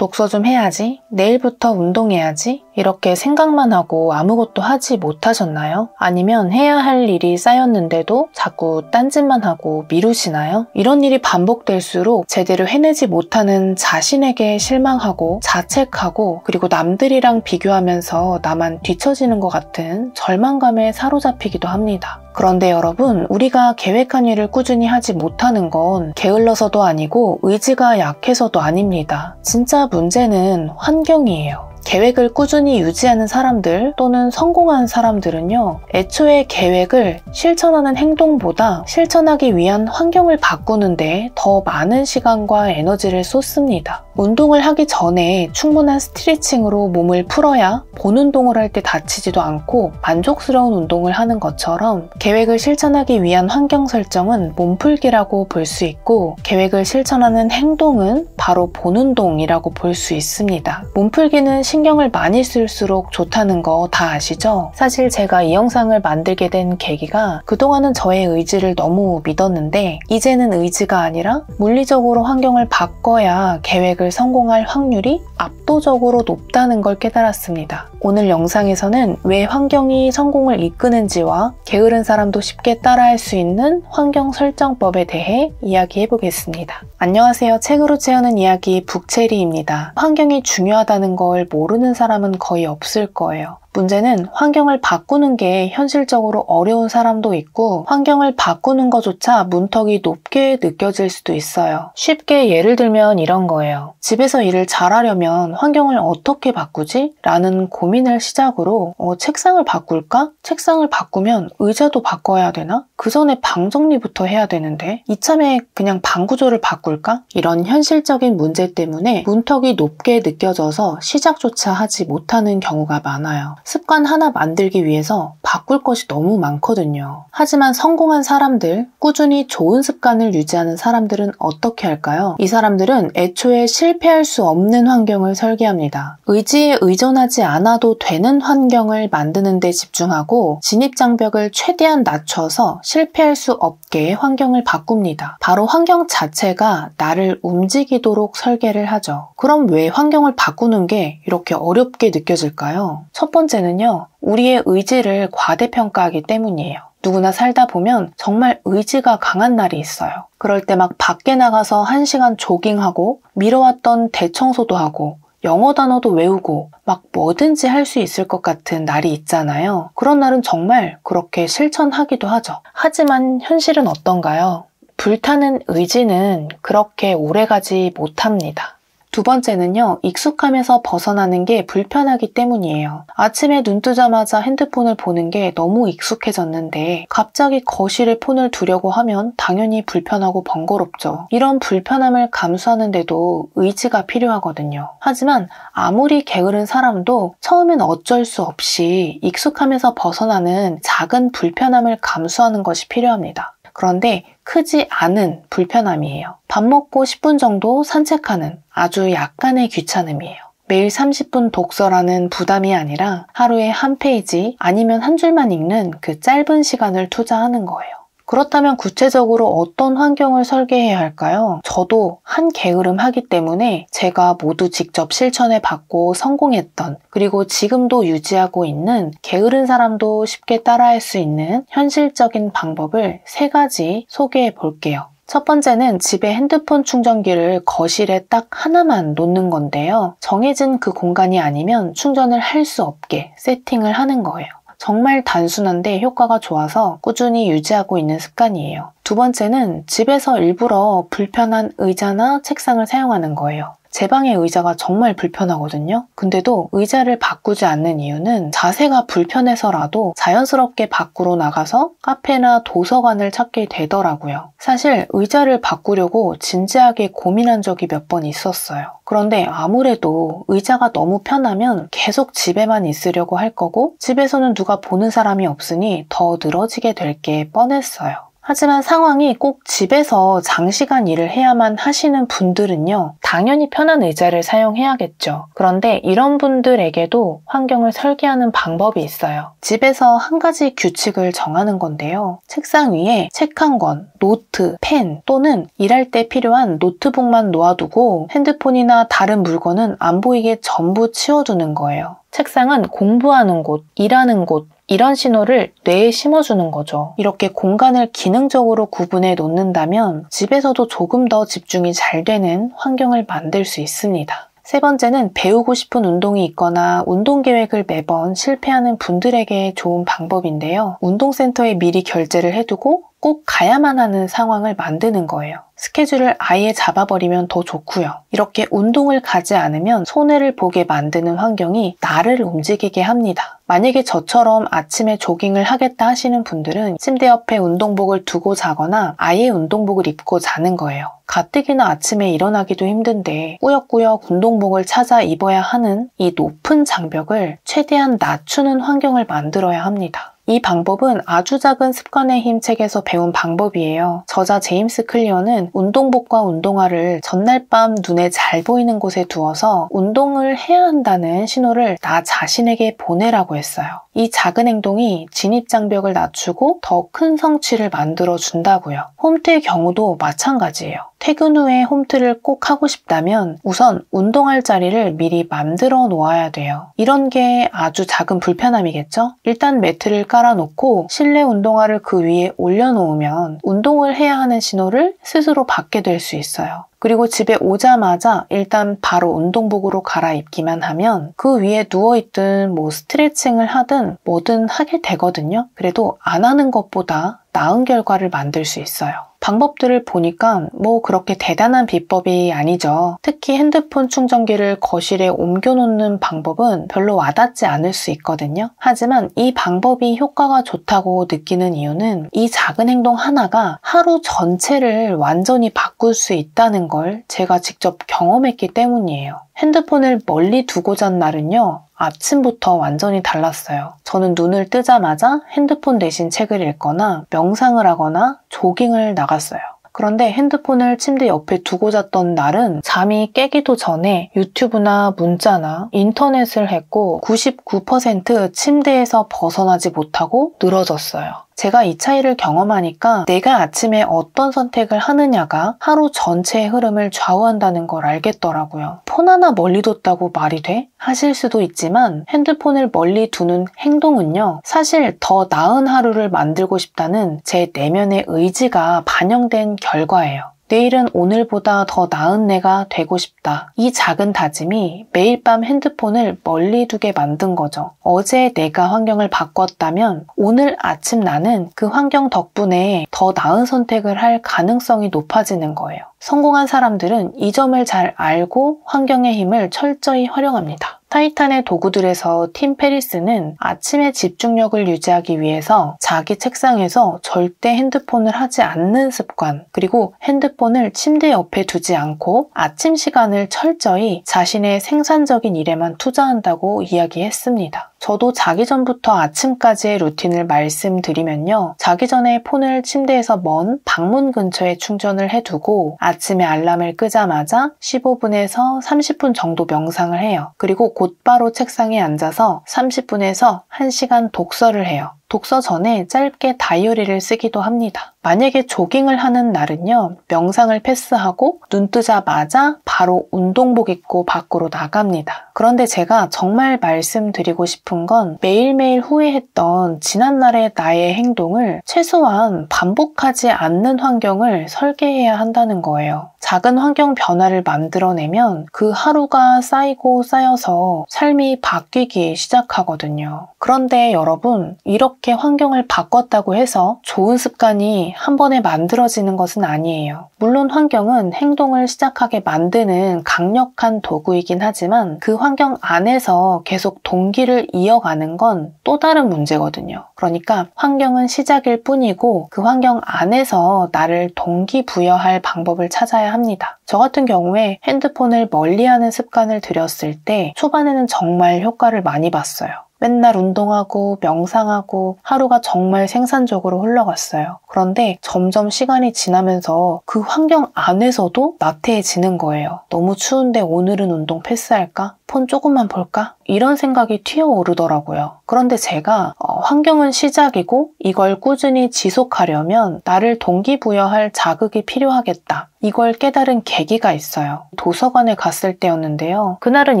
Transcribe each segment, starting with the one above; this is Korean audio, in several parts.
독서 좀 해야지, 내일부터 운동해야지 이렇게 생각만 하고 아무것도 하지 못하셨나요? 아니면 해야 할 일이 쌓였는데도 자꾸 딴짓만 하고 미루시나요? 이런 일이 반복될수록 제대로 해내지 못하는 자신에게 실망하고 자책하고 그리고 남들이랑 비교하면서 나만 뒤처지는 것 같은 절망감에 사로잡히기도 합니다. 그런데 여러분, 우리가 계획한 일을 꾸준히 하지 못하는 건 게을러서도 아니고 의지가 약해서도 아닙니다. 진짜 문제는 환경이에요. 계획을 꾸준히 유지하는 사람들 또는 성공한 사람들은요, 애초에 계획을 실천하는 행동보다 실천하기 위한 환경을 바꾸는데 더 많은 시간과 에너지를 쏟습니다. 운동을 하기 전에 충분한 스트레칭으로 몸을 풀어야 본 운동을 할 때 다치지도 않고 만족스러운 운동을 하는 것처럼 계획을 실천하기 위한 환경 설정은 몸풀기라고 볼 수 있고 계획을 실천하는 행동은 바로 본 운동이라고 볼 수 있습니다. 몸풀기는 신경을 많이 쓸수록 좋다는 거 다 아시죠? 사실 제가 이 영상을 만들게 된 계기가 그동안은 저의 의지를 너무 믿었는데 이제는 의지가 아니라 물리적으로 환경을 바꿔야 계획을 성공할 확률이 압도적으로 높다는 걸 깨달았습니다. 오늘 영상에서는 왜 환경이 성공을 이끄는지와 게으른 사람도 쉽게 따라할 수 있는 환경 설정법에 대해 이야기해 보겠습니다. 안녕하세요. 책으로 채우는 이야기 북체리입니다. 환경이 중요하다는 걸 모르는 사람은 거의 없을 거예요. 문제는 환경을 바꾸는 게 현실적으로 어려운 사람도 있고 환경을 바꾸는 것조차 문턱이 높게 느껴질 수도 있어요. 쉽게 예를 들면 이런 거예요. 집에서 일을 잘하려면 환경을 어떻게 바꾸지? 라는 고민을 시작으로 책상을 바꿀까? 책상을 바꾸면 의자도 바꿔야 되나? 그 전에 방 정리부터 해야 되는데 이참에 그냥 방 구조를 바꿀까? 이런 현실적인 문제 때문에 문턱이 높게 느껴져서 시작조차 하지 못하는 경우가 많아요. 습관 하나 만들기 위해서 바꿀 것이 너무 많거든요. 하지만 성공한 사람들, 꾸준히 좋은 습관을 유지하는 사람들은 어떻게 할까요? 이 사람들은 애초에 실패할 수 없는 환경을 설계합니다. 의지에 의존하지 않아도 되는 환경을 만드는 데 집중하고 진입장벽을 최대한 낮춰서 실패할 수 없게 환경을 바꿉니다. 바로 환경 자체가 나를 움직이도록 설계를 하죠. 그럼 왜 환경을 바꾸는 게 이렇게 어렵게 느껴질까요? 첫 번째는요, 우리의 의지를 과대평가하기 때문이에요. 누구나 살다 보면 정말 의지가 강한 날이 있어요. 그럴 때 막 밖에 나가서 1시간 조깅하고 미뤄왔던 대청소도 하고 영어 단어도 외우고 막 뭐든지 할 수 있을 것 같은 날이 있잖아요. 그런 날은 정말 그렇게 실천하기도 하죠. 하지만 현실은 어떤가요? 불타는 의지는 그렇게 오래가지 못합니다. 두 번째는요, 익숙함에서 벗어나는 게 불편하기 때문이에요. 아침에 눈 뜨자마자 핸드폰을 보는 게 너무 익숙해졌는데 갑자기 거실에 폰을 두려고 하면 당연히 불편하고 번거롭죠. 이런 불편함을 감수하는데도 의지가 필요하거든요. 하지만 아무리 게으른 사람도 처음엔 어쩔 수 없이 익숙함에서 벗어나는 작은 불편함을 감수하는 것이 필요합니다. 그런데 크지 않은 불편함이에요. 밥 먹고 10분 정도 산책하는 아주 약간의 귀찮음이에요. 매일 30분 독서라는 부담이 아니라 하루에 한 페이지 아니면 한 줄만 읽는 그 짧은 시간을 투자하는 거예요. 그렇다면 구체적으로 어떤 환경을 설계해야 할까요? 저도 한 게으름 하기 때문에 제가 모두 직접 실천해 봤고 성공했던 그리고 지금도 유지하고 있는 게으른 사람도 쉽게 따라할 수 있는 현실적인 방법을 3가지 소개해 볼게요. 첫 번째는 집에 핸드폰 충전기를 거실에 딱 하나만 놓는 건데요. 정해진 그 공간이 아니면 충전을 할 수 없게 세팅을 하는 거예요. 정말 단순한데 효과가 좋아서 꾸준히 유지하고 있는 습관이에요. 두 번째는 집에서 일부러 불편한 의자나 책상을 사용하는 거예요. 제 방의 의자가 정말 불편하거든요. 근데도 의자를 바꾸지 않는 이유는 자세가 불편해서라도 자연스럽게 밖으로 나가서 카페나 도서관을 찾게 되더라고요. 사실 의자를 바꾸려고 진지하게 고민한 적이 몇 번 있었어요. 그런데 아무래도 의자가 너무 편하면 계속 집에만 있으려고 할 거고 집에서는 누가 보는 사람이 없으니 더 늘어지게 될 게 뻔했어요. 하지만 상황이 꼭 집에서 장시간 일을 해야만 하시는 분들은요, 당연히 편한 의자를 사용해야겠죠. 그런데 이런 분들에게도 환경을 설계하는 방법이 있어요. 집에서 한 가지 규칙을 정하는 건데요. 책상 위에 책 한 권, 노트, 펜 또는 일할 때 필요한 노트북만 놓아두고 핸드폰이나 다른 물건은 안 보이게 전부 치워두는 거예요. 책상은 공부하는 곳, 일하는 곳, 이런 신호를 뇌에 심어주는 거죠. 이렇게 공간을 기능적으로 구분해 놓는다면 집에서도 조금 더 집중이 잘 되는 환경을 만들 수 있습니다. 세 번째는 배우고 싶은 운동이 있거나 운동 계획을 매번 실패하는 분들에게 좋은 방법인데요. 운동센터에 미리 결제를 해두고 꼭 가야만 하는 상황을 만드는 거예요. 스케줄을 아예 잡아버리면 더 좋고요. 이렇게 운동을 가지 않으면 손해를 보게 만드는 환경이 나를 움직이게 합니다. 만약에 저처럼 아침에 조깅을 하겠다 하시는 분들은 침대 옆에 운동복을 두고 자거나 아예 운동복을 입고 자는 거예요. 가뜩이나 아침에 일어나기도 힘든데 꾸역꾸역 운동복을 찾아 입어야 하는 이 높은 장벽을 최대한 낮추는 환경을 만들어야 합니다. 이 방법은 아주 작은 습관의 힘 책에서 배운 방법이에요. 저자 제임스 클리어는 운동복과 운동화를 전날 밤 눈에 잘 보이는 곳에 두어서 운동을 해야 한다는 신호를 나 자신에게 보내라고 했어요. 이 작은 행동이 진입장벽을 낮추고 더 큰 성취를 만들어 준다고요. 홈트의 경우도 마찬가지예요. 퇴근 후에 홈트를 꼭 하고 싶다면 우선 운동할 자리를 미리 만들어 놓아야 돼요. 이런 게 아주 작은 불편함이겠죠? 일단 매트를 깔아놓고 실내 운동화를 그 위에 올려놓으면 운동을 해야 하는 신호를 스스로 받게 될 수 있어요. 그리고 집에 오자마자 일단 바로 운동복으로 갈아입기만 하면 그 위에 누워있든 스트레칭을 하든 뭐든 하게 되거든요. 그래도 안 하는 것보다 나은 결과를 만들 수 있어요. 방법들을 보니까 그렇게 대단한 비법이 아니죠. 특히 핸드폰 충전기를 거실에 옮겨놓는 방법은 별로 와닿지 않을 수 있거든요. 하지만 이 방법이 효과가 좋다고 느끼는 이유는 이 작은 행동 하나가 하루 전체를 완전히 바꿀 수 있다는 걸 제가 직접 경험했기 때문이에요. 핸드폰을 멀리 두고 잔 날은요, 아침부터 완전히 달랐어요. 저는 눈을 뜨자마자 핸드폰 대신 책을 읽거나 명상을 하거나 조깅을 나갔어요. 그런데 핸드폰을 침대 옆에 두고 잤던 날은 잠이 깨기도 전에 유튜브나 문자나 인터넷을 했고 99% 침대에서 벗어나지 못하고 늘어졌어요. 제가 이 차이를 경험하니까 내가 아침에 어떤 선택을 하느냐가 하루 전체의 흐름을 좌우한다는 걸 알겠더라고요. 폰 하나 멀리 뒀다고 말이 돼? 하실 수도 있지만 핸드폰을 멀리 두는 행동은요, 사실 더 나은 하루를 만들고 싶다는 제 내면의 의지가 반영된 결과예요. 내일은 오늘보다 더 나은 내가 되고 싶다. 이 작은 다짐이 매일 밤 핸드폰을 멀리 두게 만든 거죠. 어제 내가 환경을 바꿨다면 오늘 아침 나는 그 환경 덕분에 더 나은 선택을 할 가능성이 높아지는 거예요. 성공한 사람들은 이 점을 잘 알고 환경의 힘을 철저히 활용합니다. 타이탄의 도구들에서 팀 페리스는 아침의 집중력을 유지하기 위해서 자기 책상에서 절대 핸드폰을 하지 않는 습관, 그리고 핸드폰을 침대 옆에 두지 않고 아침 시간을 철저히 자신의 생산적인 일에만 투자한다고 이야기했습니다. 저도 자기 전부터 아침까지의 루틴을 말씀드리면요. 자기 전에 폰을 침대에서 먼 방문 근처에 충전을 해두고 아침에 알람을 끄자마자 15분에서 30분 정도 명상을 해요. 그리고 곧바로 책상에 앉아서 30분에서 1시간 독서를 해요. 독서 전에 짧게 다이어리를 쓰기도 합니다. 만약에 조깅을 하는 날은요, 명상을 패스하고 눈 뜨자마자 바로 운동복 입고 밖으로 나갑니다. 그런데 제가 정말 말씀드리고 싶은 건 매일매일 후회했던 지난날의 나의 행동을 최소한 반복하지 않는 환경을 설계해야 한다는 거예요. 작은 환경 변화를 만들어내면 그 하루가 쌓이고 쌓여서 삶이 바뀌기 시작하거든요. 그런데 여러분, 이렇게 환경을 바꿨다고 해서 좋은 습관이 한 번에 만들어지는 것은 아니에요. 물론 환경은 행동을 시작하게 만드는 강력한 도구이긴 하지만 그 환경 안에서 계속 동기를 이어가는 건 또 다른 문제거든요. 그러니까 환경은 시작일 뿐이고 그 환경 안에서 나를 동기부여할 방법을 찾아야 합니다. 저 같은 경우에 핸드폰을 멀리하는 습관을 들였을 때 초반에는 정말 효과를 많이 봤어요. 맨날 운동하고 명상하고 하루가 정말 생산적으로 흘러갔어요. 그런데 점점 시간이 지나면서 그 환경 안에서도 나태해지는 거예요. 너무 추운데 오늘은 운동 패스할까? 폰 조금만 볼까? 이런 생각이 튀어오르더라고요. 그런데 제가 환경은 시작이고 이걸 꾸준히 지속하려면 나를 동기부여할 자극이 필요하겠다. 이걸 깨달은 계기가 있어요. 도서관에 갔을 때였는데요. 그날은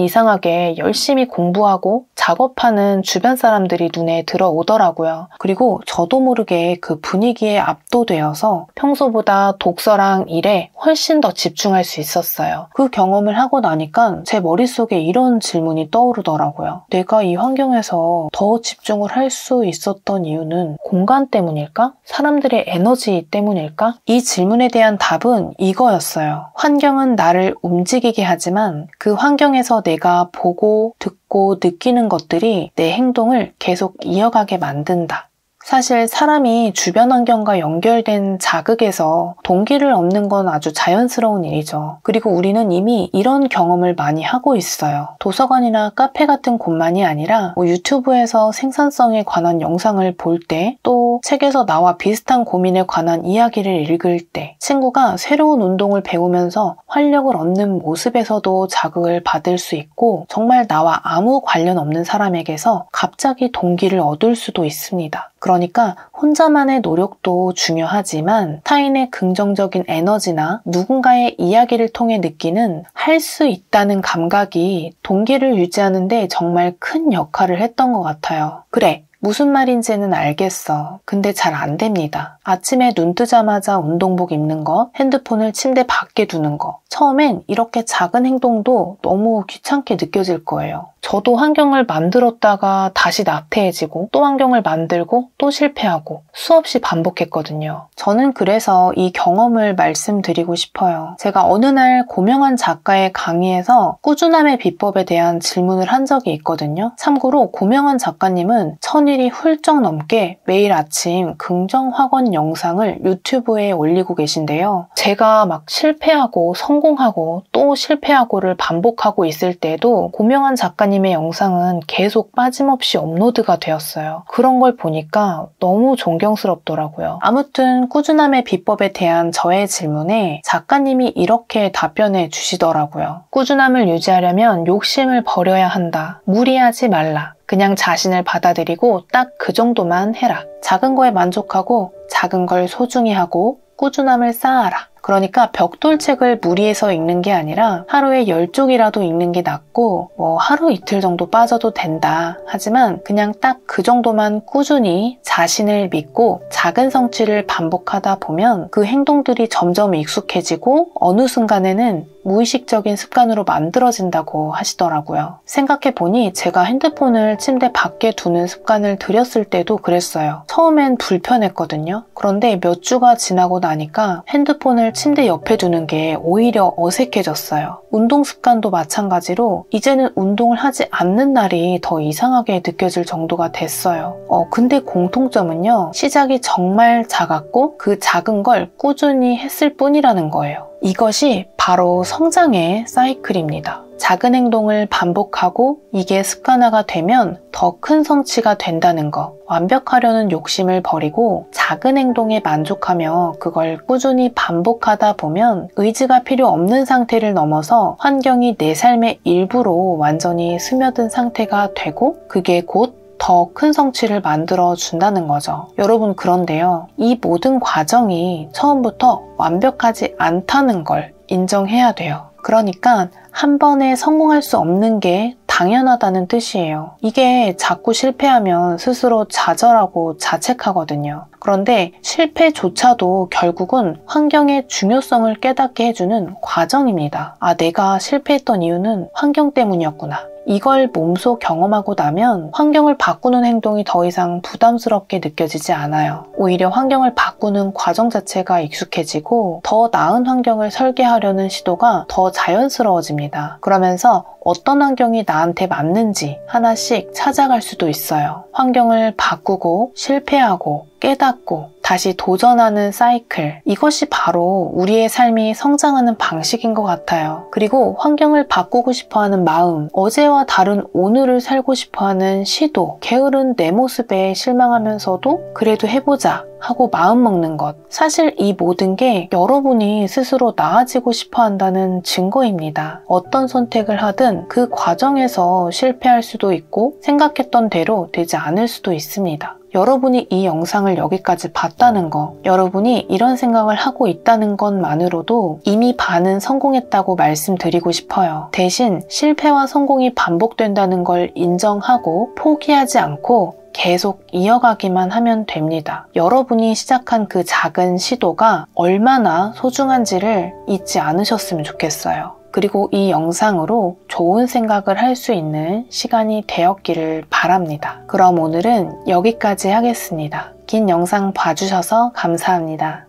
이상하게 열심히 공부하고 작업하는 주변 사람들이 눈에 들어오더라고요. 그리고 저도 모르게 그 분위기에 압도되어서 평소보다 독서랑 일에 훨씬 더 집중할 수 있었어요. 그 경험을 하고 나니까 제 머릿속에 이런 질문이 떠오르더라고요. 내가 이 환경에서 더 집중을 할 수 있었던 이유는 공간 때문일까? 사람들의 에너지 때문일까? 이 질문에 대한 답은 이거였어요. 환경은 나를 움직이게 하지만 그 환경에서 내가 보고 듣고 느끼는 것들이 내 행동을 계속 이어가게 만든다. 사실 사람이 주변 환경과 연결된 자극에서 동기를 얻는 건 아주 자연스러운 일이죠. 그리고 우리는 이미 이런 경험을 많이 하고 있어요. 도서관이나 카페 같은 곳만이 아니라 유튜브에서 생산성에 관한 영상을 볼 때, 또 책에서 나와 비슷한 고민에 관한 이야기를 읽을 때, 친구가 새로운 운동을 배우면서 활력을 얻는 모습에서도 자극을 받을 수 있고, 정말 나와 아무 관련 없는 사람에게서 갑자기 동기를 얻을 수도 있습니다. 그러니까 혼자만의 노력도 중요하지만 타인의 긍정적인 에너지나 누군가의 이야기를 통해 느끼는 할 수 있다는 감각이 동기를 유지하는 데 정말 큰 역할을 했던 것 같아요. 그래, 무슨 말인지는 알겠어. 근데 잘 안 됩니다. 아침에 눈 뜨자마자 운동복 입는 거, 핸드폰을 침대 밖에 두는 거. 처음엔 이렇게 작은 행동도 너무 귀찮게 느껴질 거예요. 저도 환경을 만들었다가 다시 나태해지고 또 환경을 만들고 또 실패하고 수없이 반복했거든요. 저는 그래서 이 경험을 말씀드리고 싶어요. 제가 어느 날 고명한 작가의 강의에서 꾸준함의 비법에 대한 질문을 한 적이 있거든요. 참고로 고명한 작가님은 1000일이 훌쩍 넘게 매일 아침 긍정학원 영상을 유튜브에 올리고 계신데요. 제가 막 실패하고 성공하고 또 실패하고를 반복하고 있을 때도 고명한 작가님의 영상은 계속 빠짐없이 업로드가 되었어요. 그런 걸 보니까 너무 존경스럽더라고요. 아무튼 꾸준함의 비법에 대한 저의 질문에 작가님이 이렇게 답변해 주시더라고요. 꾸준함을 유지하려면 욕심을 버려야 한다. 무리하지 말라. 그냥 자신을 받아들이고 딱 그 정도만 해라. 작은 거에 만족하고 작은 걸 소중히 하고 꾸준함을 쌓아라. 그러니까 벽돌책을 무리해서 읽는 게 아니라 하루에 10쪽이라도 읽는 게 낫고 하루 이틀 정도 빠져도 된다. 하지만 그냥 딱 그 정도만 꾸준히 자신을 믿고 작은 성취를 반복하다 보면 그 행동들이 점점 익숙해지고 어느 순간에는 무의식적인 습관으로 만들어진다고 하시더라고요. 생각해보니 제가 핸드폰을 침대 밖에 두는 습관을 들였을 때도 그랬어요. 처음엔 불편했거든요. 그런데 몇 주가 지나고 나니까 핸드폰을 침대 옆에 두는 게 오히려 어색해졌어요. 운동 습관도 마찬가지로 이제는 운동을 하지 않는 날이 더 이상하게 느껴질 정도가 됐어요. 근데 공통점은요. 시작이 정말 작았고 그 작은 걸 꾸준히 했을 뿐이라는 거예요. 이것이 바로 성장의 사이클입니다. 작은 행동을 반복하고 이게 습관화가 되면 더 큰 성취가 된다는 거. 완벽하려는 욕심을 버리고 작은 행동에 만족하며 그걸 꾸준히 반복하다 보면 의지가 필요 없는 상태를 넘어서 환경이 내 삶의 일부로 완전히 스며든 상태가 되고 그게 곧 더 큰 성취를 만들어 준다는 거죠. 여러분, 그런데요. 이 모든 과정이 처음부터 완벽하지 않다는 걸 인정해야 돼요. 그러니까 한 번에 성공할 수 없는 게 당연하다는 뜻이에요. 이게 자꾸 실패하면 스스로 좌절하고 자책하거든요. 그런데 실패조차도 결국은 환경의 중요성을 깨닫게 해주는 과정입니다. 아, 내가 실패했던 이유는 환경 때문이었구나. 이걸 몸소 경험하고 나면 환경을 바꾸는 행동이 더 이상 부담스럽게 느껴지지 않아요. 오히려 환경을 바꾸는 과정 자체가 익숙해지고 더 나은 환경을 설계하려는 시도가 더 자연스러워집니다. 그러면서 어떤 환경이 나한테 맞는지 하나씩 찾아갈 수도 있어요. 환경을 바꾸고 실패하고 깨닫고 다시 도전하는 사이클. 이것이 바로 우리의 삶이 성장하는 방식인 것 같아요. 그리고 환경을 바꾸고 싶어하는 마음, 어제와 다른 오늘을 살고 싶어하는 시도, 게으른 내 모습에 실망하면서도 그래도 해보자 하고 마음먹는 것. 사실 이 모든 게 여러분이 스스로 나아지고 싶어 한다는 증거입니다. 어떤 선택을 하든 그 과정에서 실패할 수도 있고 생각했던 대로 되지 않을 수도 있습니다. 여러분이 이 영상을 여기까지 봤다는 거, 여러분이 이런 생각을 하고 있다는 것만으로도 이미 반은 성공했다고 말씀드리고 싶어요. 대신 실패와 성공이 반복된다는 걸 인정하고 포기하지 않고 계속 이어가기만 하면 됩니다. 여러분이 시작한 그 작은 시도가 얼마나 소중한지를 잊지 않으셨으면 좋겠어요. 그리고 이 영상으로 좋은 생각을 할 수 있는 시간이 되었기를 바랍니다. 그럼 오늘은 여기까지 하겠습니다. 긴 영상 봐주셔서 감사합니다.